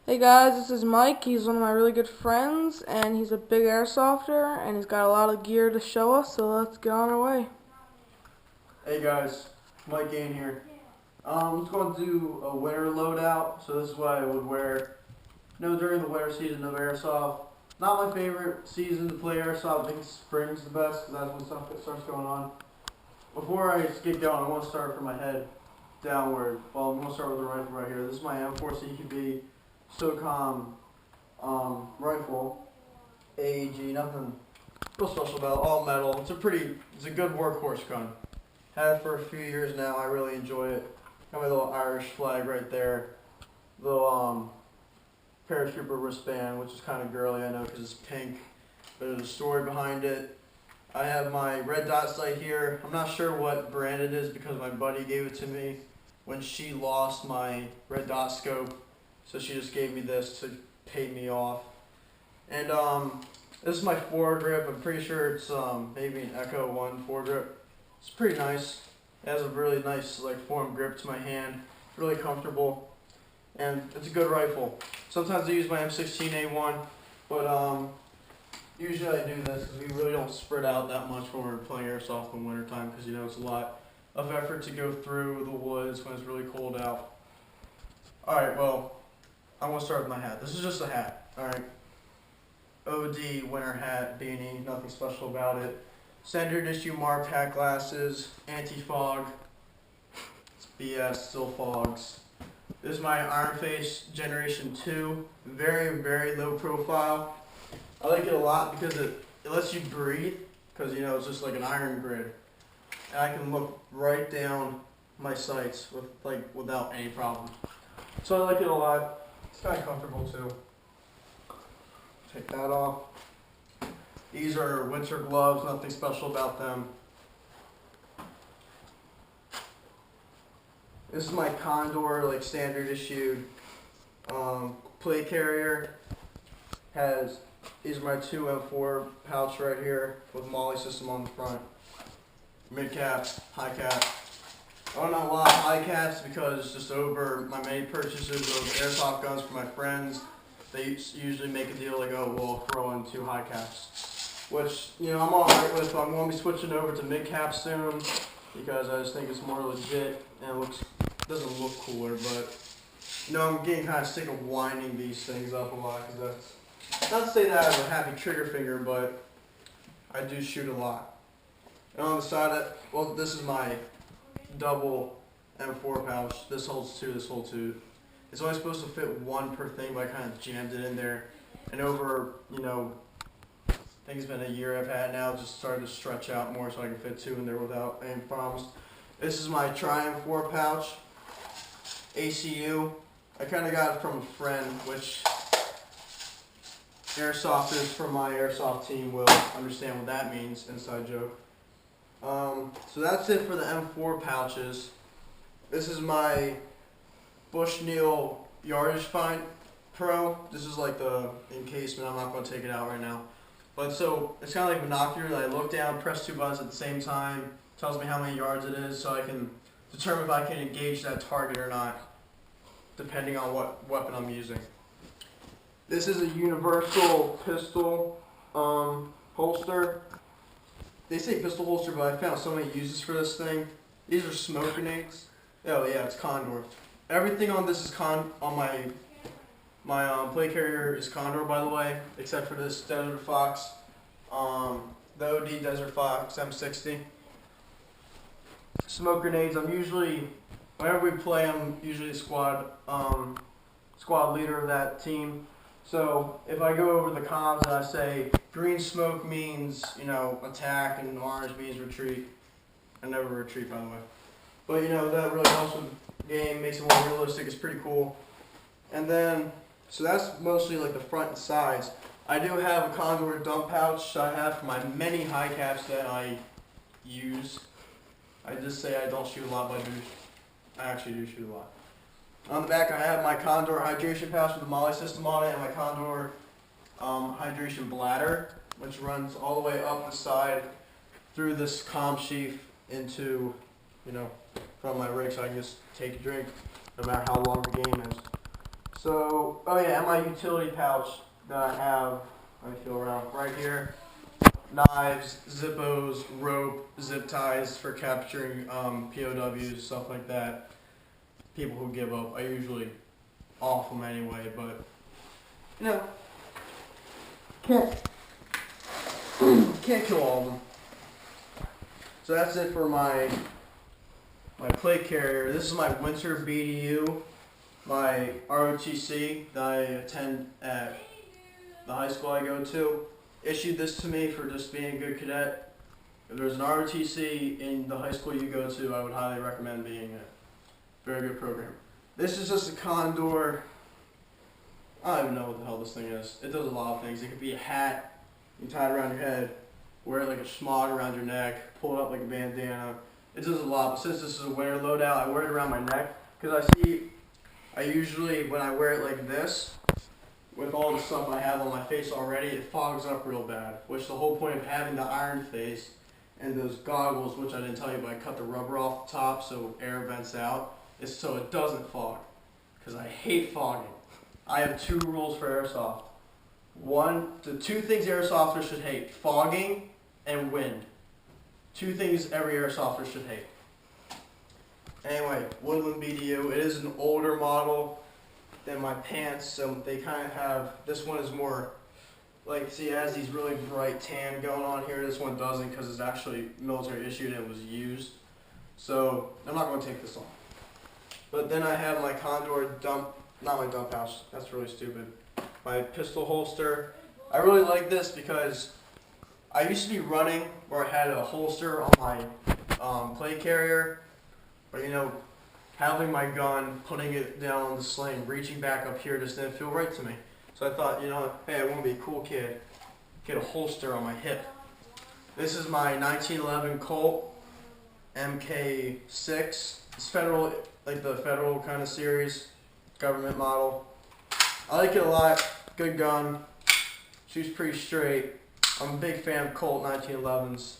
Hey guys, this is Mike. He's one of my really good friends, and he's a big airsofter, and he's got a lot of gear to show us, so let's get on our way. Hey guys, Mike Gain here. I'm just going to do a winter loadout, so this is what I would wear. During the winter season of Airsoft. Not my favorite season to play Airsoft. I think spring's the best, because that's when stuff starts going on. Before I get going, I want to start from my head downward. Well, I'm going to start with the rifle right here. This is my M4 CQB SOCOM rifle. AEG, nothing real special about it, all metal. It's a good workhorse gun. Had it for a few years now. I really enjoy it. Got my little Irish flag right there. Little paratrooper wristband, which is kind of girly, I know, because it's pink. But there's a story behind it. I have my red dot sight here. I'm not sure what brand it is because my buddy gave it to me when she lost my red dot scope. So she just gave me this to pay me off. And this is my foregrip. I'm pretty sure it's maybe an Echo 1 foregrip. It's pretty nice. It has a really nice form grip to my hand. It's really comfortable, and it's a good rifle. Sometimes I use my M16A1, but usually I do this because we really don't spread out that much when we're playing airsoft in wintertime, because it's a lot of effort to go through the woods when it's really cold out. Alright, well, I'm going to start with my hat. This is just a hat, alright? OD winter hat, beanie, nothing special about it. Standard issue Marpac glasses, anti-fog. It's BS, still fogs. This is my Iron Face Generation 2. Very, very low profile. I like it a lot because it lets you breathe, because it's just like an iron grid. And I can look right down my sights without any problem. So I like it a lot. It's kind of comfortable too. Take that off. These are winter gloves, nothing special about them. This is my Condor, standard issued plate carrier. These are my two M4 pouch right here with Molly system on the front. Mid cap, high cap. I don't know a lot of high caps because just over my many purchases of airsoft guns for my friends, they usually make a deal oh, we'll throw in two high caps. Which, I'm alright with. I'm going to be switching over to mid cap soon because I just think it's more legit and it doesn't look cooler, but I'm getting kind of sick of winding these things up a lot, because that's, not to say that I have a happy trigger finger, but I do shoot a lot. And on the side this is my double M4 pouch. This holds two, this holds two. It's only supposed to fit one per thing, but I kind of jammed it in there. And over, I think it's been a year I've had now, just started to stretch out more so I can fit two in there without any problems. This is my Triumph 4 pouch, ACU. I kind of got it from a friend, which airsofters from my airsoft team will understand what that means, inside joke. So that's it for the M4 pouches. This is my Bushnell Yardage Find Pro. This is the encasement. I'm not going to take it out right now. But so it's kind of like binoculars. I look down, press two buttons at the same time, tells me how many yards it is, so I can determine if I can engage that target or not, depending on what weapon I'm using. This is a universal pistol holster. They say pistol holster, but I found so many uses for this thing. These are smoke grenades. Oh yeah, it's Condor. Everything on this is on my plate carrier is Condor, by the way, except for this Desert Fox, the OD Desert Fox M60. Smoke grenades. Whenever we play, I'm usually a squad leader of that team. So if I go over the comms and I say green smoke means attack and orange means retreat, I never retreat, by the way. But that really helps with the game, makes it more realistic. It's pretty cool. And then, so that's mostly the front and sides. I do have a Condor dump pouch I have for my many high caps that I use. I just say I don't shoot a lot, but I actually do shoot a lot. On the back I have my Condor hydration pouch with the Molly system on it, and my Condor hydration bladder, which runs all the way up the side through this comm sheath into, from my rig, so I can just take a drink no matter how long the game is. So, oh yeah, and my utility pouch that I have, let me feel around, right here. Knives, Zippos, rope, zip ties for capturing POWs, stuff like that. People who give up, I usually off them anyway, but you know, can't can't kill all of them. So that's it for my plate carrier. This is my winter BDU, my ROTC that I attend at the high school I go to. Issued this to me for just being a good cadet. If there's an ROTC in the high school you go to, I would highly recommend being it. Very good program. This is just a condor. I don't even know what the hell this thing is. It does a lot of things. It could be a hat, you can tie it around your head, wear it like a schmog around your neck, pull it up like a bandana. It does a lot, but since this is a winter loadout, I wear it around my neck because I usually, when I wear it like this, with all the stuff I have on my face already, it fogs up real bad, which the whole point of having the iron face and those goggles, which I didn't tell you, but I cut the rubber off the top so air vents out, is so it doesn't fog, because I hate fogging. I have 2 rules for airsoft. The 2 things airsofters should hate: fogging and wind. 2 things every airsofter should hate. Anyway, Woodland BDU. It is an older model than my pants, so they kind of have, this one is more, like, see, it has these really bright tan going on here. This one doesn't because it's actually military issued and was used. So, I'm not going to take this off. But then I have my Condor not my dump pouch, that's really stupid. My pistol holster. I really like this because I used to be running where I had a holster on my plate carrier, but you know, having my gun, putting it down on the sling, reaching back up here just didn't feel right to me. So I thought, you know, hey, I want to be a cool kid, get a holster on my hip. This is my 1911 Colt MK6. It's federal, like the federal kind of series, government model. I like it a lot. Good gun. Shoots pretty straight. I'm a big fan of Colt 1911s.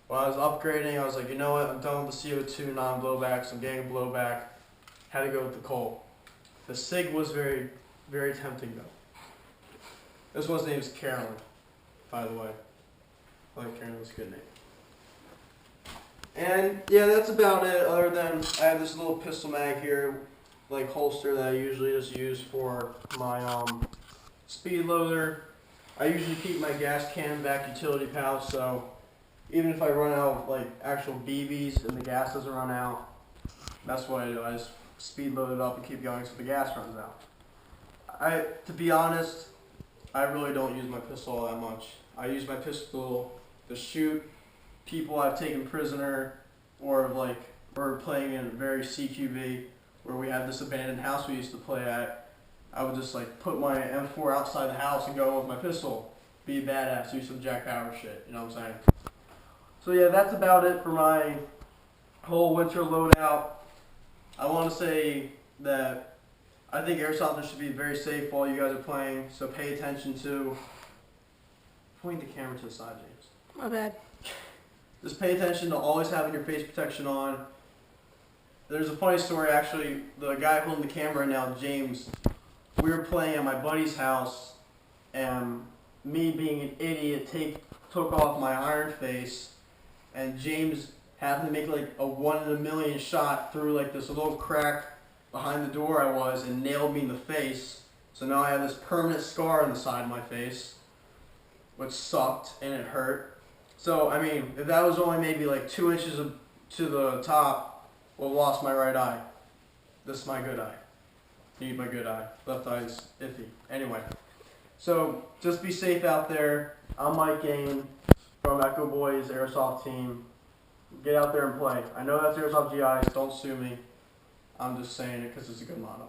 When I was upgrading, I was like, you know what? I'm done with the CO2 non-blowbacks. I'm getting a blowback. Had to go with the Colt. The SIG was very, very tempting though. This one's name is Carolyn, by the way. I like Carolyn. It's a good name. And yeah, that's about it. Other than I have this little pistol mag here, like holster that I usually just use for my speed loader. I usually keep my gas can back utility pouch, so even if I run out of like actual BBs and the gas doesn't run out, that's what I do. I just speed load it up and keep going so the gas runs out. To be honest, I really don't use my pistol that much. I use my pistol to shoot people I've taken prisoner, or we're playing in a very CQB where we have this abandoned house we used to play at. I would just like put my M4 outside the house and go with my pistol. Be a badass, do some Jack Bauer shit, you know what I'm saying? So yeah, that's about it for my whole winter loadout. I want to say that I think airsofters should be very safe while you guys are playing, so pay attention to, point the camera to the side, James. My bad. Just pay attention to always having your face protection on. There's a funny story actually, the guy holding the camera now, James, we were playing at my buddy's house, and me being an idiot took off my iron face, and James happened to make like a 1 in a million shot through like this little crack behind the door I was and nailed me in the face. So now I have this permanent scar on the side of my face, which sucked and it hurt. So I mean, if that was only maybe like 2 inches to the top, well, lost my right eye. This is my good eye. Need my good eye. Left eye's iffy. Anyway, so just be safe out there. I'm Mike Gain from Echo Boys Airsoft Team. Get out there and play. I know that's Airsoft GIs. Don't sue me. I'm just saying it because it's a good motto.